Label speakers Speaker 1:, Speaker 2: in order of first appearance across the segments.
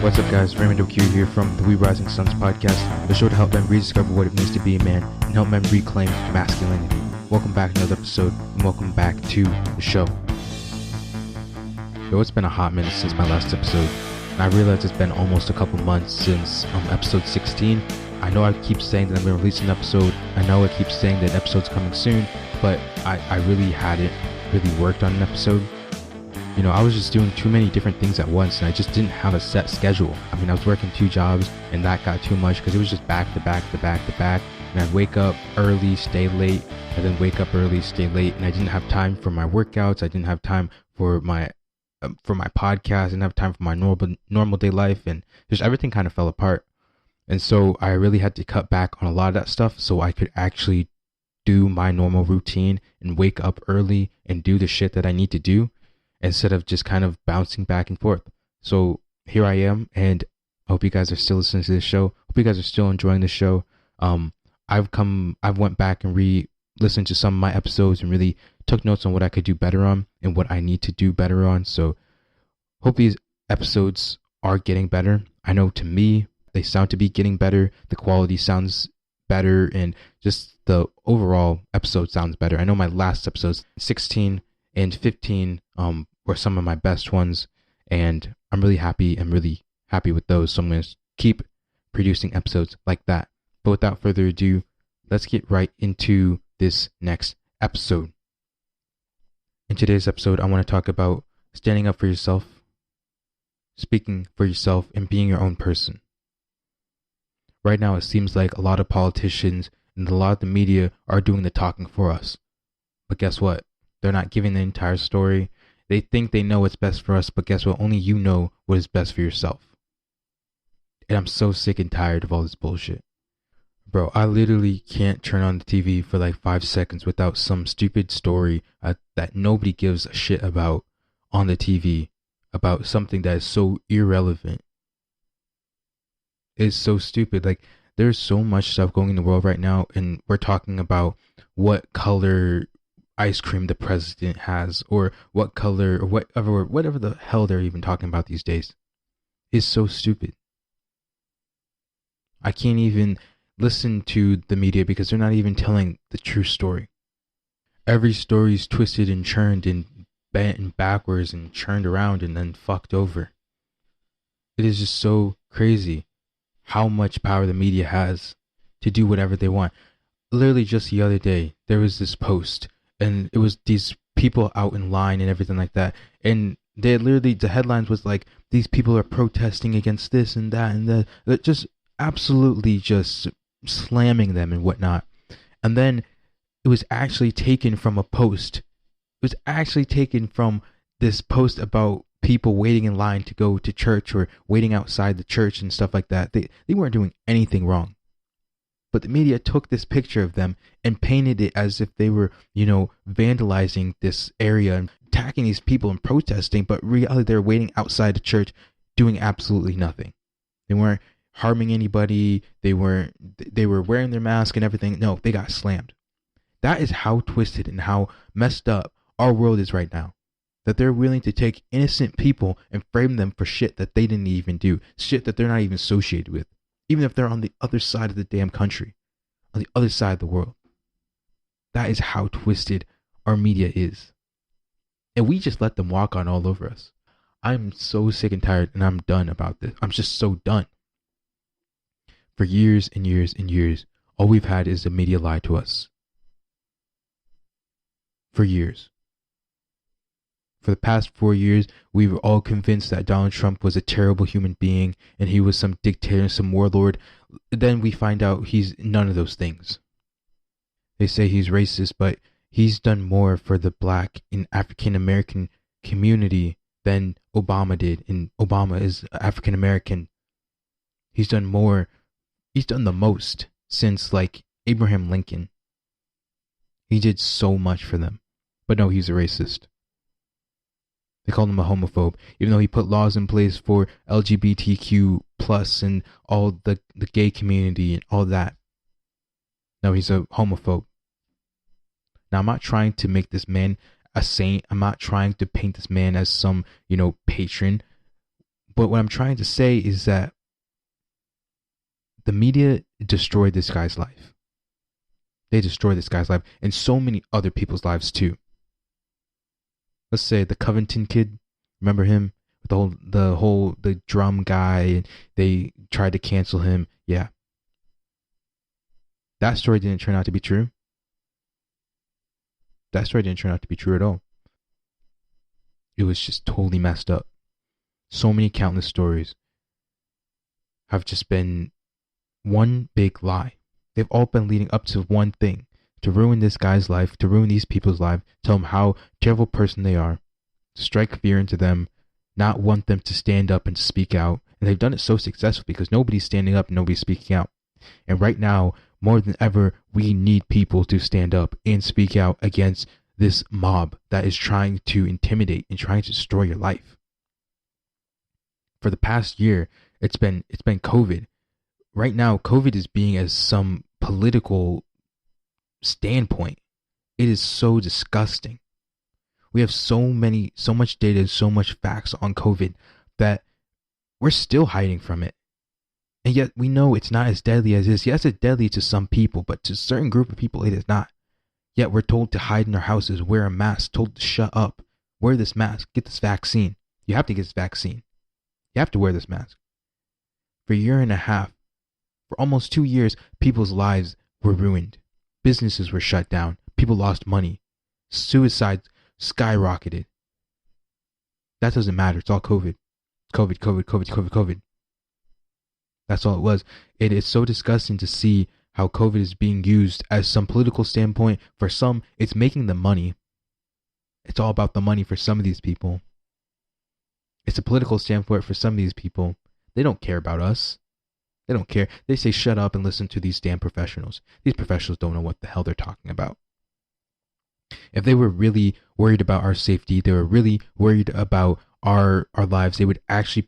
Speaker 1: What's up, guys? Raymond Q here from the We Rising Suns podcast, the show to help men rediscover what it means to be a man and help men reclaim masculinity. Welcome back to another episode, and welcome back to the show. It's been a hot minute since my last episode, and I realize it's been almost a couple months since episode 16. I know I keep saying that I'm going to release an episode. I know I keep saying that an episode's coming soon, but I really hadn't really worked on an episode. You know, I was just doing too many different things at once, and I just didn't have a set schedule. I mean, I was working 2 jobs, and that got too much because it was just back to back to back to back. And I'd wake up early, stay late, and then wake up early, stay late, and I didn't have time for my workouts. I didn't have time for my podcast. I didn't have time for my normal day life, and just everything kind of fell apart. And so I really had to cut back on a lot of that stuff so I could actually do my normal routine and wake up early and do the shit that I need to do, instead of just kind of bouncing back and forth. So here I am, and I hope you guys are still listening to this show. Hope you guys are still enjoying the show. I've went back and re-listened to some of my episodes and really took notes on what I could do better on and what I need to do better on. So hope these episodes are getting better. I know to me, they sound to be getting better. The quality sounds better, and just the overall episode sounds better. I know my last episodes, 16 and 15, were some of my best ones, and I'm really happy with those. So I'm going to keep producing episodes like that. But without further ado, let's get right into this next episode. In today's episode, I want to talk about standing up for yourself, speaking for yourself, and being your own person. Right now, it seems like a lot of politicians and a lot of the media are doing the talking for us. But guess what? They're not giving the entire story. They think they know what's best for us, but guess what? Only you know what is best for yourself. And I'm so sick and tired of all this bullshit. Bro, I literally can't turn on the TV for like 5 seconds without some stupid story that nobody gives a shit about on the TV, about something that is so irrelevant. It's so stupid. Like, there's so much stuff going in the world right now, and we're talking about what color ice cream the president has, or what color, or whatever the hell they're even talking about these days. Is so stupid. I can't even listen to the media because they're not even telling the true story. Every story is twisted and churned and bent and backwards and churned around and then fucked over. It is just so crazy how much power the media has to do whatever they want. Literally just the other day, there was this post, and it was these people out in line and everything like that. And they literally, the headlines was like, these people are protesting against this and that and that. They're just absolutely just slamming them and whatnot. And then it was actually taken from a post. It was actually taken from this post about people waiting in line to go to church or waiting outside the church and stuff like that. They weren't doing anything wrong. But the media took this picture of them and painted it as if they were, vandalizing this area and attacking these people and protesting. But really, they were waiting outside the church doing absolutely nothing. They weren't harming anybody. They were wearing their mask and everything. No, they got slammed. That is how twisted and how messed up our world is right now. That they're willing to take innocent people and frame them for shit that they didn't even do. Shit that they're not even associated with. Even if they're on the other side of the damn country, on the other side of the world. That is how twisted our media is. And we just let them walk on all over us. I'm so sick and tired, and I'm done about this. I'm just so done. For years and years and years, all we've had is the media lie to us. For years. For the past 4 years, we were all convinced that Donald Trump was a terrible human being and he was some dictator, some warlord. Then we find out he's none of those things. They say he's racist, but he's done more for the Black and African American community than Obama did. And Obama is African American. He's done more. He's done the most since like Abraham Lincoln. He did so much for them. But no, he's a racist. They called him a homophobe, even though he put laws in place for LGBTQ plus and all the gay community and all that. No, he's a homophobe. Now, I'm not trying to make this man a saint. I'm not trying to paint this man as some, patron. But what I'm trying to say is that the media destroyed this guy's life. They destroyed this guy's life and so many other people's lives too. Let's say the Covington Kid. Remember him? The drum guy, and they tried to cancel him. Yeah. That story didn't turn out to be true. That story didn't turn out to be true at all. It was just totally messed up. So many countless stories have just been one big lie. They've all been leading up to one thing: to ruin this guy's life, to ruin these people's life, tell them how terrible person they are, strike fear into them, not want them to stand up and to speak out. And they've done it so successfully because nobody's standing up, nobody's speaking out. And right now, more than ever, we need people to stand up and speak out against this mob that is trying to intimidate and trying to destroy your life. For the past year, it's been COVID. Right now, COVID is being as some political standpoint. It is so disgusting. We have so much data, so much facts on COVID that we're still hiding from it. And yet we know it's not as deadly as it is. Yes, it's deadly to some people, but to a certain group of people, it is not. Yet we're told to hide in our houses, wear a mask, told to shut up, wear this mask, get this vaccine. You have to get this vaccine. You have to wear this mask. For a year and a half, for almost 2 years, people's lives were ruined. Businesses were shut down. People lost money. Suicides skyrocketed. That doesn't matter. It's all COVID. COVID. That's all it was. It is so disgusting to see how COVID is being used as some political standpoint. For some, it's making them money. It's all about the money for some of these people. It's a political standpoint for some of these people. They don't care about us. They don't care. They say shut up and listen to these damn professionals. These professionals don't know what the hell they're talking about. If they were really worried about our safety, they were really worried about our lives, they would actually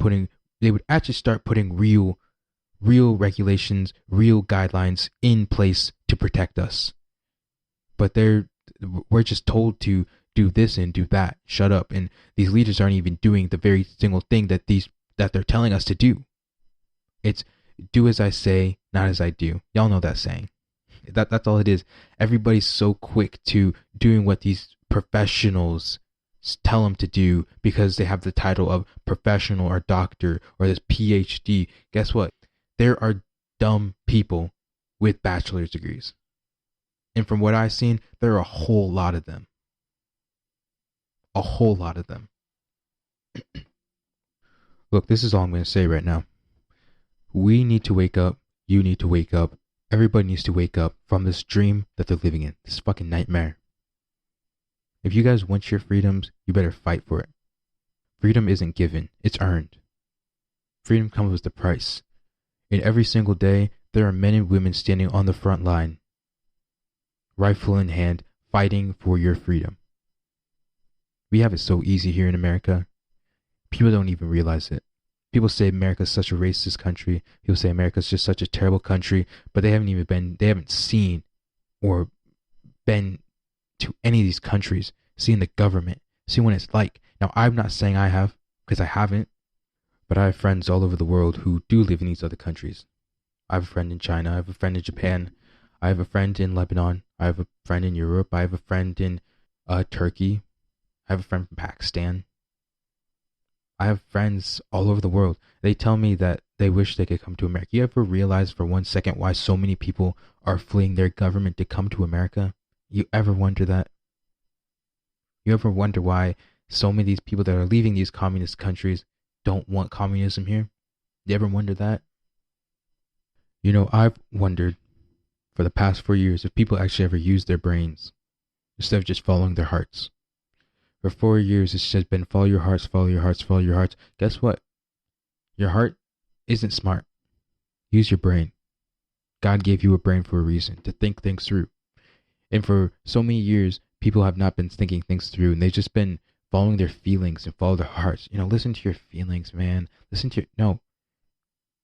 Speaker 1: start putting real regulations, real guidelines in place to protect us. But we're just told to do this and do that. Shut up. And these leaders aren't even doing the very single thing that they're telling us to do. It's do as I say, not as I do. Y'all know that saying. That's all it is. Everybody's so quick to doing what these professionals tell them to do because they have the title of professional or doctor or this PhD. Guess what? There are dumb people with bachelor's degrees. And from what I've seen, there are a whole lot of them. A whole lot of them. Look, this is all I'm going to say right now. We need to wake up. You need to wake up. Everybody needs to wake up from this dream that they're living in. This fucking nightmare. If you guys want your freedoms, you better fight for it. Freedom isn't given. It's earned. Freedom comes with the price. And every single day, there are men and women standing on the front line, rifle in hand, fighting for your freedom. We have it so easy here in America. People don't even realize it. People say America's such a racist country. People say America's just such a terrible country, but they haven't seen or been to any of these countries, seen the government, seen what it's like. Now, I'm not saying I have, because I haven't, but I have friends all over the world who do live in these other countries. I have a friend in China. I have a friend in Japan. I have a friend in Lebanon. I have a friend in Europe. I have a friend in Turkey. I have a friend from Pakistan. I have friends all over the world. They tell me that they wish they could come to America. You ever realize for 1 second why so many people are fleeing their government to come to America? You ever wonder that? You ever wonder why so many of these people that are leaving these communist countries don't want communism here? You ever wonder that? You know, I've wondered for the past 4 years if people actually ever use their brains instead of just following their hearts. For 4 years, it's just been follow your hearts, follow your hearts, follow your hearts. Guess what? Your heart isn't smart. Use your brain. God gave you a brain for a reason, to think things through. And for so many years, people have not been thinking things through, and they've just been following their feelings and follow their hearts. You know, listen to your feelings, man. No.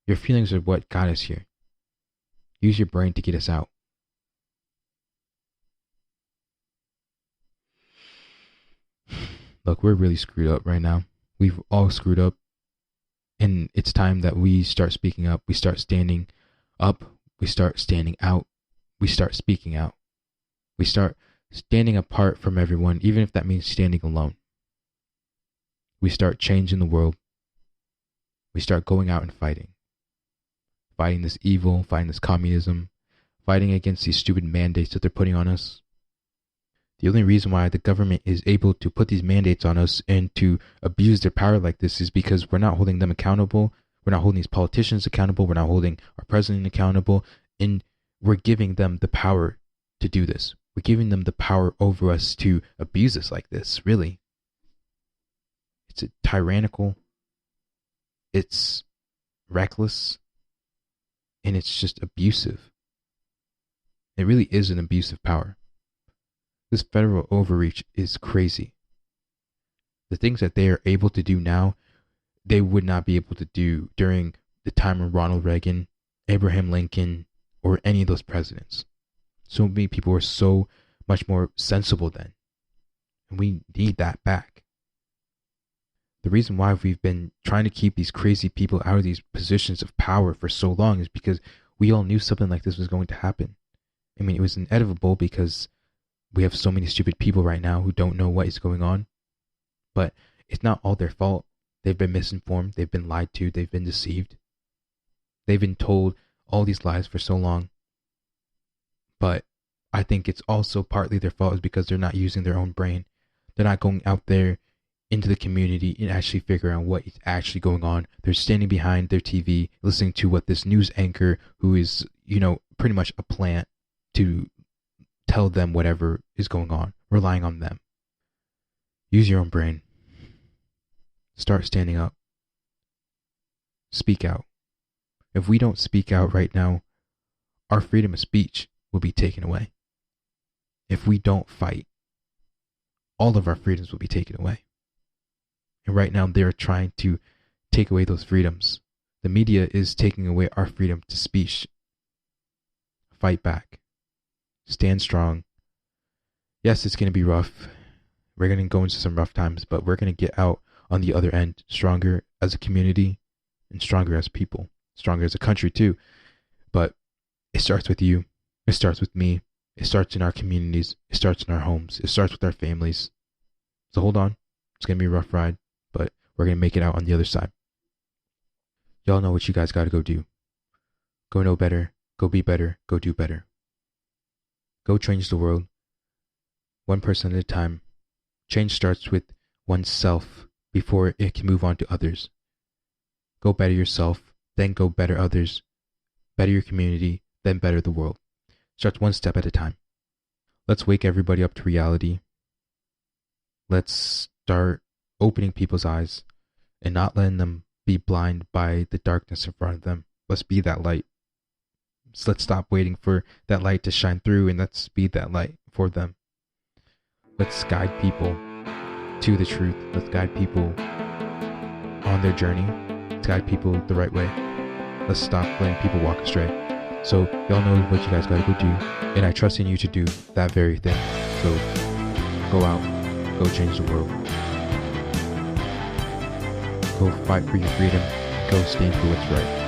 Speaker 1: Your feelings are what got us here. Use your brain to get us out. Look, we're really screwed up right now. We've all screwed up. And it's time that we start speaking up. We start standing up. We start standing out. We start speaking out. We start standing apart from everyone, even if that means standing alone. We start changing the world. We start going out and fighting. Fighting this evil, fighting this communism, fighting against these stupid mandates that they're putting on us. The only reason why the government is able to put these mandates on us and to abuse their power like this is because we're not holding them accountable. We're not holding these politicians accountable. We're not holding our president accountable. And we're giving them the power to do this. We're giving them the power over us to abuse us like this, really. It's tyrannical. It's reckless. And it's just abusive. It really is an abusive power. This federal overreach is crazy. The things that they are able to do now, they would not be able to do during the time of Ronald Reagan, Abraham Lincoln, or any of those presidents. So many people were so much more sensible then. And we need that back. The reason why we've been trying to keep these crazy people out of these positions of power for so long is because we all knew something like this was going to happen. I mean, it was inevitable because we have so many stupid people right now who don't know what is going on. But it's not all their fault. They've been misinformed. They've been lied to. They've been deceived. They've been told all these lies for so long. But I think it's also partly their fault is because they're not using their own brain. They're not going out there into the community and actually figuring out what is actually going on. They're standing behind their TV, listening to what this news anchor, who is, pretty much a plant, to tell them whatever is going on, relying on them. Use your own brain. Start standing up. Speak out. If we don't speak out right now, our freedom of speech will be taken away. If we don't fight, all of our freedoms will be taken away. And right now, they're trying to take away those freedoms. The media is taking away our freedom to speech. Fight back. Stand strong. Yes, it's going to be rough. We're going to go into some rough times, but we're going to get out on the other end stronger as a community and stronger as people, stronger as a country too. But it starts with you. It starts with me. It starts in our communities. It starts in our homes. It starts with our families. So hold on. It's going to be a rough ride, but we're going to make it out on the other side. Y'all know what you guys got to go do. Go know better. Go be better. Go do better. Go change the world, one person at a time. Change starts with oneself before it can move on to others. Go better yourself, then go better others. Better your community, then better the world. Starts one step at a time. Let's wake everybody up to reality. Let's start opening people's eyes and not letting them be blind by the darkness in front of them. Let's be that light. So let's stop waiting for that light to shine through and let's be that light for them. Let's guide people to the truth. Let's guide people on their journey. Let's guide people the right way. Let's stop letting people walk astray. So y'all know what you guys gotta go do. And I trust in you to do that very thing. So go out, go change the world. Go fight for your freedom. Go stand for what's right.